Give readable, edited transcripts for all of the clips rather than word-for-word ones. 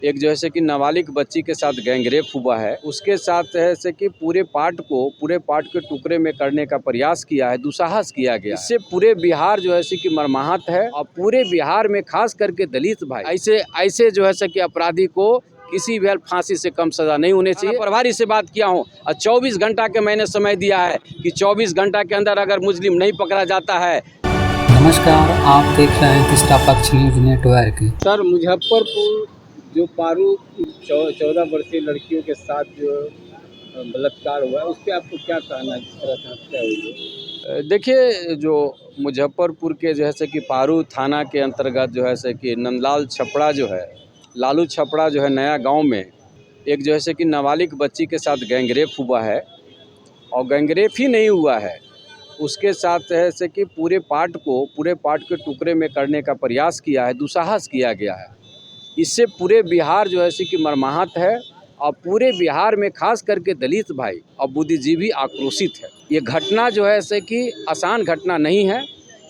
एक जो है कि नाबालिग बच्ची के साथ गैंगरेप हुआ है, उसके साथ है कि पूरे पार्ट के टुकड़े में करने का प्रयास किया है, दुस्साहस किया गया। इससे पूरे बिहार जो है कि मर्माहत है और पूरे बिहार में खास करके दलित भाई ऐसे जो है कि अपराधी को किसी भी फांसी से कम सजा नहीं होनी चाहिए। प्रभारी से बात किया हूँ और 24 घंटा के मैंने समय दिया है कि 24 घंटा के अंदर अगर मुस्लिम नहीं पकड़ा जाता है। नमस्कार, आप देख रहे हैं तीसरा पक्ष न्यूज नेटवर्क। सर, मुजफ्फरपुर जो पारू 14 वर्षीय लड़कियों के साथ जो बलात्कार हुआ है, उस पर आपको क्या कहना है? किस तरह से हत्या हुई है? देखिए, जो मुजफ्फरपुर के जो है कि पारू थाना के अंतर्गत जो है कि नंदलाल छपड़ा जो है, लालू छपड़ा जो है नया गांव में एक जो है कि नाबालिग बच्ची के साथ गैंगरेप हुआ है। और गैंगरेप ही नहीं हुआ है, उसके साथ है कि पूरे पार्ट के टुकड़े में करने का प्रयास किया है, दुस्साहस किया गया है। इससे पूरे बिहार जो है कि मर्माहत है और पूरे बिहार में खास करके दलित भाई और बुद्धिजीवी आक्रोशित है। ये घटना जो है कि आसान घटना नहीं है।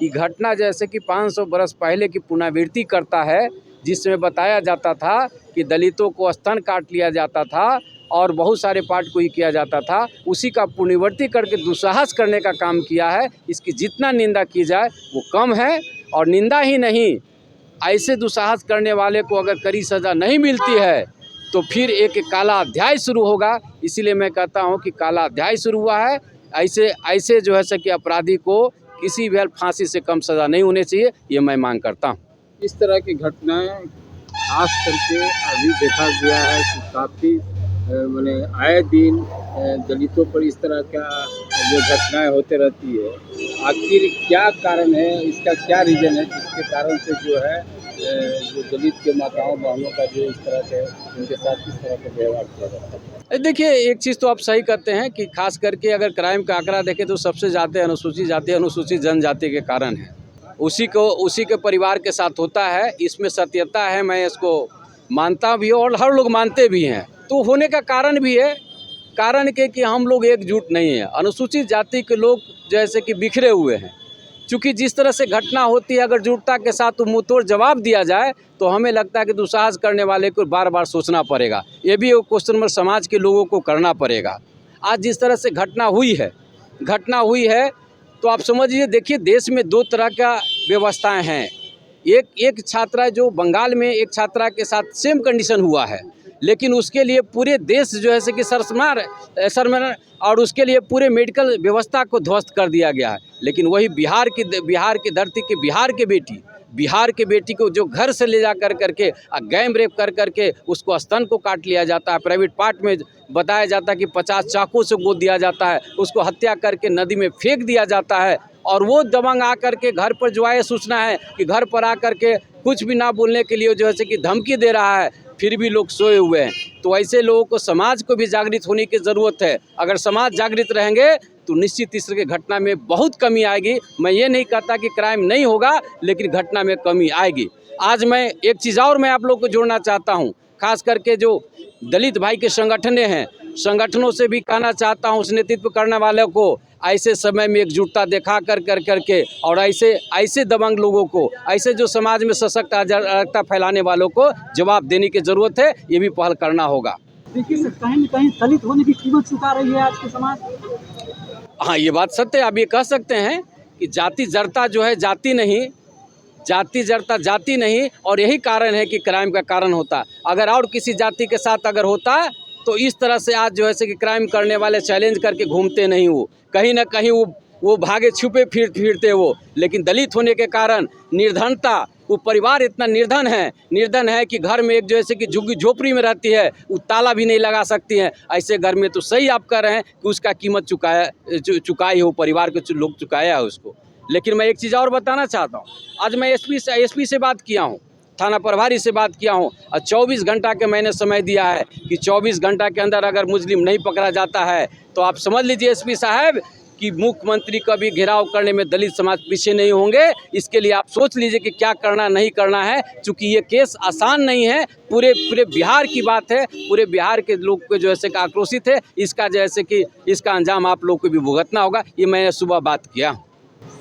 ये घटना जैसे कि 500 बरस पहले की पुनरावृत्ति करता है, जिसमें बताया जाता था कि दलितों को स्तन काट लिया जाता था और बहुत सारे पार्ट को ही किया जाता था। उसी का पुनरावृत्ति करके दुस्साहस करने का काम किया है। इसकी जितना निंदा की जाए वो कम है। और निंदा ही नहीं, ऐसे दुस्साहस करने वाले को अगर कड़ी सज़ा नहीं मिलती है तो फिर एक काला अध्याय शुरू होगा। इसीलिए मैं कहता हूं कि काला अध्याय शुरू हुआ है। ऐसे जो है कि अपराधी को किसी भी फांसी से कम सज़ा नहीं होनी चाहिए, ये मैं मांग करता हूं। इस तरह की घटनाएं खास करके अभी देखा गया है कि काफ़ी मैंने आए दिन दलितों पर इस तरह का जो घटनाएं होते रहती है। आखिर क्या कारण है, इसका क्या रीज़न है जिसके कारण से जो है जो दलित के माताओं बहनों का जो इस तरह के उनके साथ किस तरह का व्यवहार किया जाता है? देखिए, एक चीज़ तो आप सही कहते हैं कि खास करके अगर क्राइम का आंकड़ा देखें तो सबसे ज़्यादा अनुसूचित जाति, अनुसूचित जनजाति के कारण है। उसी के परिवार के साथ होता है। इसमें सत्यता है, मैं इसको मानता भी हूँ और हर लोग मानते भी हैं। तो होने का कारण भी है, कारण के कि हम लोग एकजुट नहीं है। अनुसूचित जाति के लोग जैसे कि बिखरे हुए हैं। क्योंकि जिस तरह से घटना होती है, अगर जुटता के साथ मुंहतोड़ जवाब दिया जाए तो हमें लगता है कि दुस्साहस करने वाले को बार बार सोचना पड़ेगा। ये भी एक क्वेश्चन में समाज के लोगों को करना पड़ेगा। आज जिस तरह से घटना हुई है तो आप समझिए, देखिए देश में दो तरह का व्यवस्थाएं हैं। एक छात्रा जो बंगाल में एक छात्रा के साथ सेम कंडीशन हुआ है, लेकिन उसके लिए पूरे देश जो है कि शर्मनाक और उसके लिए पूरे मेडिकल व्यवस्था को ध्वस्त कर दिया गया है। लेकिन वही बिहार की धरती की बिहार के बेटी को जो घर से ले जा करके गैंग रेप करके उसको स्तन को काट लिया जाता है। प्राइवेट पार्ट में बताया जाता है कि 50 चाकू से गोद दिया जाता है, उसको हत्या करके नदी में फेंक दिया जाता है। और वो दबंग आकर के घर पर जो है सूचना है कि घर पर आकर के कुछ भी ना बोलने के लिए जो है कि धमकी दे रहा है, फिर भी लोग सोए हुए हैं। तो ऐसे लोगों को, समाज को भी जागृत होने की ज़रूरत है। अगर समाज जागृत रहेंगे तो निश्चित इस तरह की घटना में बहुत कमी आएगी। मैं ये नहीं कहता कि क्राइम नहीं होगा, लेकिन घटना में कमी आएगी। आज मैं एक चीज़ और मैं आप लोग को जोड़ना चाहता हूँ, खास करके जो दलित भाई के संगठनें हैं, संगठनों से भी कहना चाहता हूँ, उस नेतृत्व करने वाले को ऐसे समय में एकजुटता दिखा करके और ऐसे दबंग लोगों को, ऐसे जो समाज में सशक्त अराजकता फैलाने वालों को जवाब देने की ज़रूरत है। ये भी पहल करना होगा। देखिए सर, कहीं न कहीं दलित होने की कीमत चुका रही है आज के समाज। हाँ, ये बात सत्य है। आप ये कह सकते हैं कि जाति जड़ता जो है जाति नहीं, और यही कारण है कि क्राइम का कारण होता। अगर और किसी जाति के साथ अगर होता तो इस तरह से आज जो है कि क्राइम करने वाले चैलेंज करके घूमते नहीं। वो कहीं ना कहीं वो भागे छुपे फिरते वो। लेकिन दलित होने के कारण निर्धनता, वो परिवार इतना निर्धन है कि घर में एक जो है कि झुग्गी झोपड़ी में रहती है, वो ताला भी नहीं लगा सकती हैं। ऐसे घर में तो सही आप कह रहे हैं कि उसका कीमत चुकाई हो, परिवार के लोग चुकाया है उसको। लेकिन मैं एक चीज़ और बताना चाहता हूँ। आज मैं एसपी से बात किया हूँ, थाना प्रभारी से बात किया हूँ और 24 घंटा के मैंने समय दिया है कि 24 घंटा के अंदर अगर मुस्लिम नहीं पकड़ा जाता है तो आप समझ लीजिए एसपी साहब कि मुख्यमंत्री का भी घेराव करने में दलित समाज पीछे नहीं होंगे। इसके लिए आप सोच लीजिए कि क्या करना नहीं करना है, क्योंकि ये केस आसान नहीं है। पूरे बिहार की बात है, पूरे बिहार के लोग को जो है आक्रोशित है। इसका जैसे कि इसका अंजाम आप लोग को भी भुगतना होगा। ये मैंने सुबह बात किया।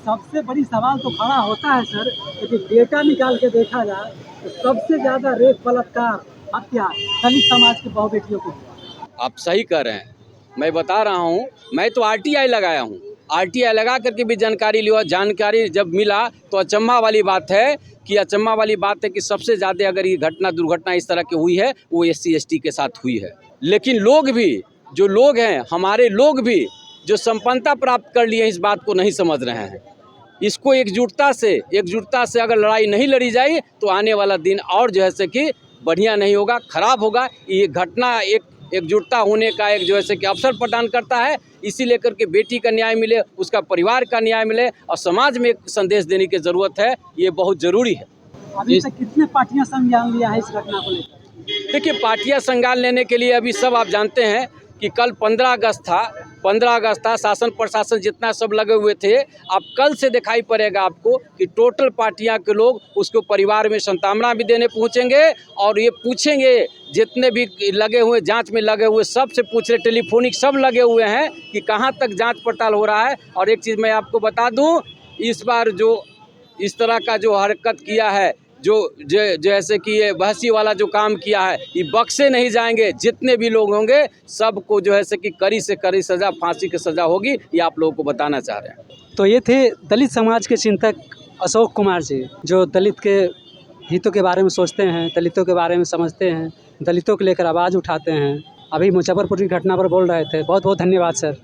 सबसे बड़ी सवाल तो खड़ा होता है सर, यदि डेटा निकाल के देखा जाए तो सबसे ज़्यादा रेप बलात्कार हत्या दलित समाज के बहु बेटियों को हुआ। आप सही कह रहे हैं, मैं बता रहा हूँ। मैं तो आरटीआई लगाया हूँ, आरटीआई लगा करके भी जानकारी लिया। जानकारी जब मिला तो अचंभा वाली बात है कि सबसे ज़्यादा अगर ये दुर्घटना इस तरह की हुई है वो SC ST के साथ हुई है। लेकिन लोग भी, जो लोग हैं, हमारे लोग भी जो संपन्नता प्राप्त कर लिए, इस बात को नहीं समझ रहे हैं। इसको एकजुटता से अगर लड़ाई नहीं लड़ी जाए तो आने वाला दिन और जो है से कि बढ़िया नहीं होगा, खराब होगा। ये घटना एकजुटता होने का एक जो है से कि अवसर प्रदान करता है। इसी लेकर के बेटी का न्याय मिले, उसका परिवार का न्याय मिले और समाज में एक संदेश देने की ज़रूरत है। ये बहुत ज़रूरी है। अभी तक कितने पार्टियां संज्ञान लिया है इस घटना को लेकर? देखिए, पार्टियां संज्ञान लेने के लिए अभी सब आप जानते हैं कि कल 15 अगस्त था। 15 अगस्त था, शासन प्रशासन जितना सब लगे हुए थे। अब कल से दिखाई पड़ेगा आपको कि टोटल पार्टियां के लोग उसको परिवार में सांत्वना भी देने पहुंचेंगे और ये पूछेंगे, जितने भी लगे हुए जांच में लगे हुए सबसे पूछ रहे, टेलीफोनिक सब लगे हुए हैं कि कहां तक जांच पड़ताल हो रहा है। और एक चीज़ मैं आपको बता दूं, इस बार जो इस तरह का जो हरकत किया है, जो जैसे कि ये बहसी वाला जो काम किया है, ये बख्शे नहीं जाएंगे। जितने भी लोग होंगे सबको जो है से कि कड़ी से कड़ी सज़ा, फांसी की सज़ा होगी। ये आप लोगों को बताना चाह रहे हैं। तो ये थे दलित समाज के चिंतक अशोक कुमार जी, जो दलित के हितों के बारे में सोचते हैं, दलितों के बारे में समझते हैं, दलितों को लेकर आवाज़ उठाते हैं। अभी मुजफ्फरपुर की घटना पर बोल रहे थे। बहुत बहुत धन्यवाद सर।